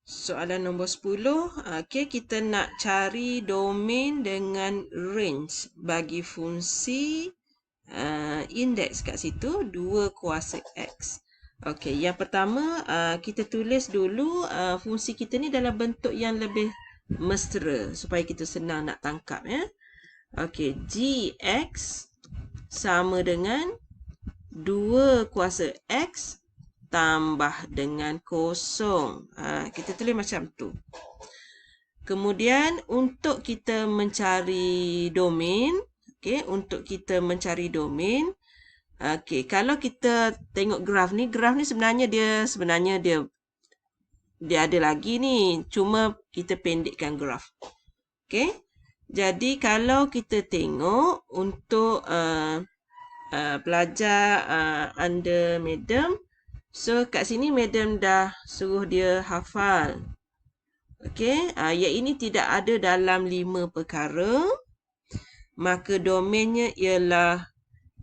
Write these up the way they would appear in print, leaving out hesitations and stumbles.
Soalan nombor 10. Okey, kita nak cari domain dengan range bagi fungsi indeks kat situ 2 kuasa X. Okey, yang pertama kita tulis dulu fungsi kita ni dalam bentuk yang lebih mesra supaya kita senang nak tangkap ya. Okey, Gx sama dengan 2 kuasa X tambah dengan kosong. Kita tulis macam tu. Kemudian untuk kita mencari domain, kalau kita tengok graf ni sebenarnya dia ada lagi ni, cuma kita pendekkan graf. Okey. Jadi kalau kita tengok untuk pelajar under Madam, so kat sini Madam dah suruh dia hafal. Okey, yang ini tidak ada dalam 5 perkara. Maka domainnya ialah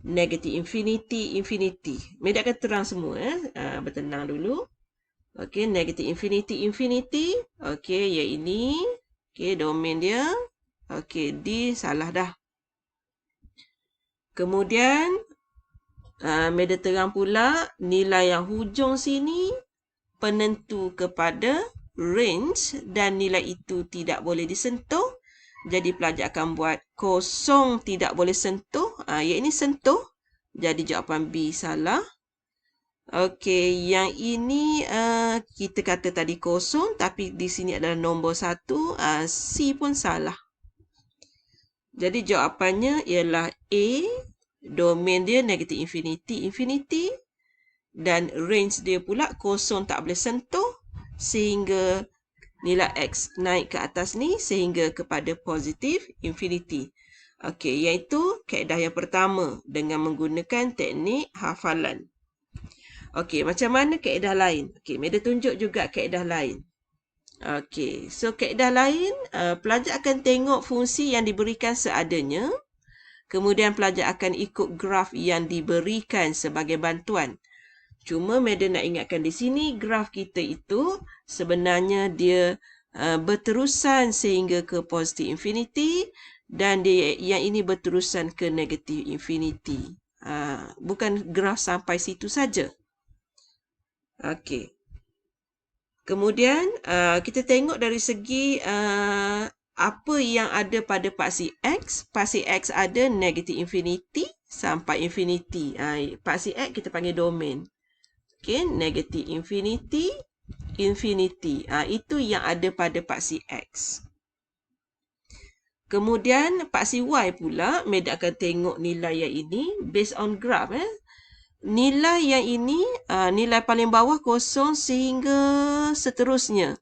negative infinity, infinity. Madam akan terang semua bertenang dulu. Okey, negative infinity, infinity. Okey, yang ini. Okey, domain dia. Okey, D salah dah. Kemudian Madam terang pula nilai yang hujung sini penentu kepada range dan nilai itu tidak boleh disentuh. Jadi pelajar akan buat kosong tidak boleh sentuh. Yang ini sentuh. Jadi jawapan B salah. Okey, yang ini kita kata tadi kosong tapi di sini adalah nombor 1. C pun salah. Jadi jawapannya ialah A. Domain dia negative infinity, infinity. Dan range dia pula kosong tak boleh sentuh. Sehingga nilai X naik ke atas ni sehingga kepada positif infinity. Okey, iaitu kaedah yang pertama dengan menggunakan teknik hafalan. Okey, macam mana kaedah lain? Okey, Madam tunjuk juga kaedah lain. Okey, so kaedah lain, pelajar akan tengok fungsi yang diberikan seadanya. Kemudian pelajar akan ikut graf yang diberikan sebagai bantuan. Cuma Madam nak ingatkan di sini, graf kita itu sebenarnya dia berterusan sehingga ke positive infinity dan dia yang ini berterusan ke negative infinity. Bukan graf sampai situ saja. Okey. Kemudian kita tengok dari segi apa yang ada pada paksi X. Paksi X ada negative infinity sampai infinity. Paksi X kita panggil domain. Okay, negative infinity, infinity. Itu yang ada pada paksi X. Kemudian paksi Y pula, Madam akan tengok nilai yang ini based on graph. Nilai yang ini, nilai paling bawah kosong sehingga seterusnya.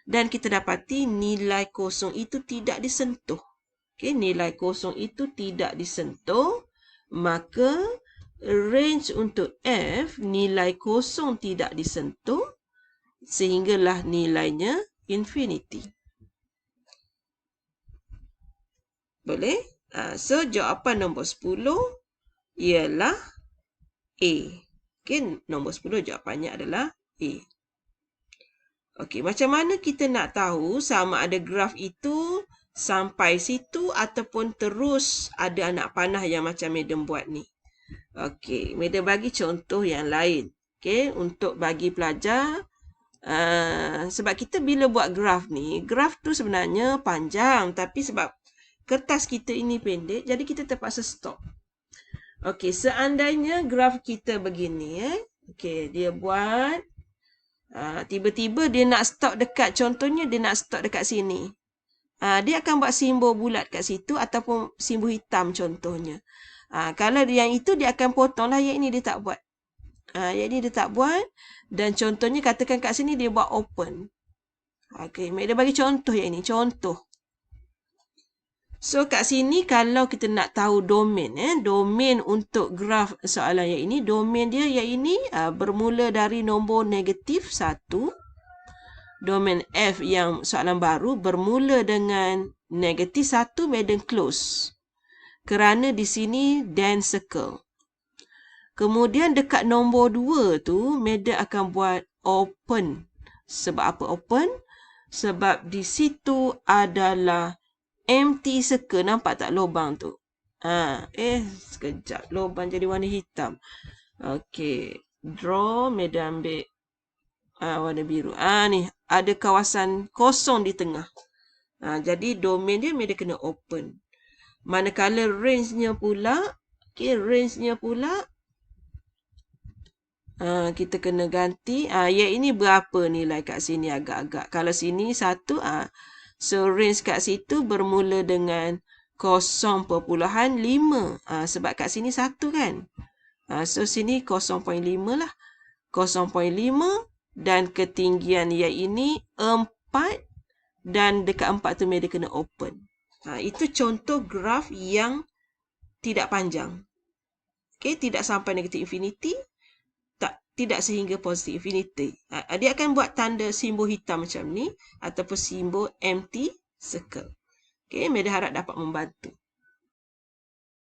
Dan kita dapati nilai kosong itu tidak disentuh. Okay, nilai kosong itu tidak disentuh. Maka range untuk F, nilai kosong tidak disentuh. Sehinggalah nilainya infinity. Boleh? So, jawapan nombor 10 ialah A. Okay, nombor 10 jawapannya adalah A. Okey, macam mana kita nak tahu sama ada graf itu sampai situ ataupun terus ada anak panah yang macam Madam buat ni? Okey, Madam bagi contoh yang lain. Okey, untuk bagi pelajar, sebab kita bila buat graf ni, graf tu sebenarnya panjang tapi sebab kertas kita ini pendek, jadi kita terpaksa stop. Okey, seandainya graf kita begini, okey, dia buat tiba-tiba dia nak stop dekat, contohnya dia nak stop dekat sini. Dia akan buat simbol bulat kat situ ataupun simbol hitam contohnya. Kalau yang itu dia akan potong lah, yang ini dia tak buat. Yang ini dia tak buat dan contohnya katakan kat sini dia buat open. Okey, Madam bagi contoh yang ini, contoh. So kat sini kalau kita nak tahu domain, domain untuk graf soalan yang ini, domain dia yang ini bermula dari nombor negatif 1. Domain F yang soalan baru bermula dengan negatif 1, Madam close. Kerana di sini then circle. Kemudian dekat nombor 2 tu, Madam akan buat open. Sebab apa open? Sebab di situ adalah empty circle. Nampak tak lubang tu? Sekejap. Lubang jadi warna hitam. Okey. Draw. Meda ambil warna biru. Ni. Ada kawasan kosong di tengah. Jadi domain dia Meda kena open. Manakala range-nya pula. Okay, range-nya pula. Kita kena ganti. Yang ini berapa nilai kat sini agak-agak. Kalau sini 1. So range kat situ bermula dengan 0.5. Sebab kat sini 1 kan. So sini 0.5 lah. 0.5 dan ketinggian yang ini 4 dan dekat 4 tu Meda kena open. Itu contoh graf yang tidak panjang. Okay, tidak sampai negatif infinity. Tidak sehingga positif infinity. Dia akan buat tanda simbol hitam macam ni ataupun simbol empty circle. Okay, Meda harap dapat membantu.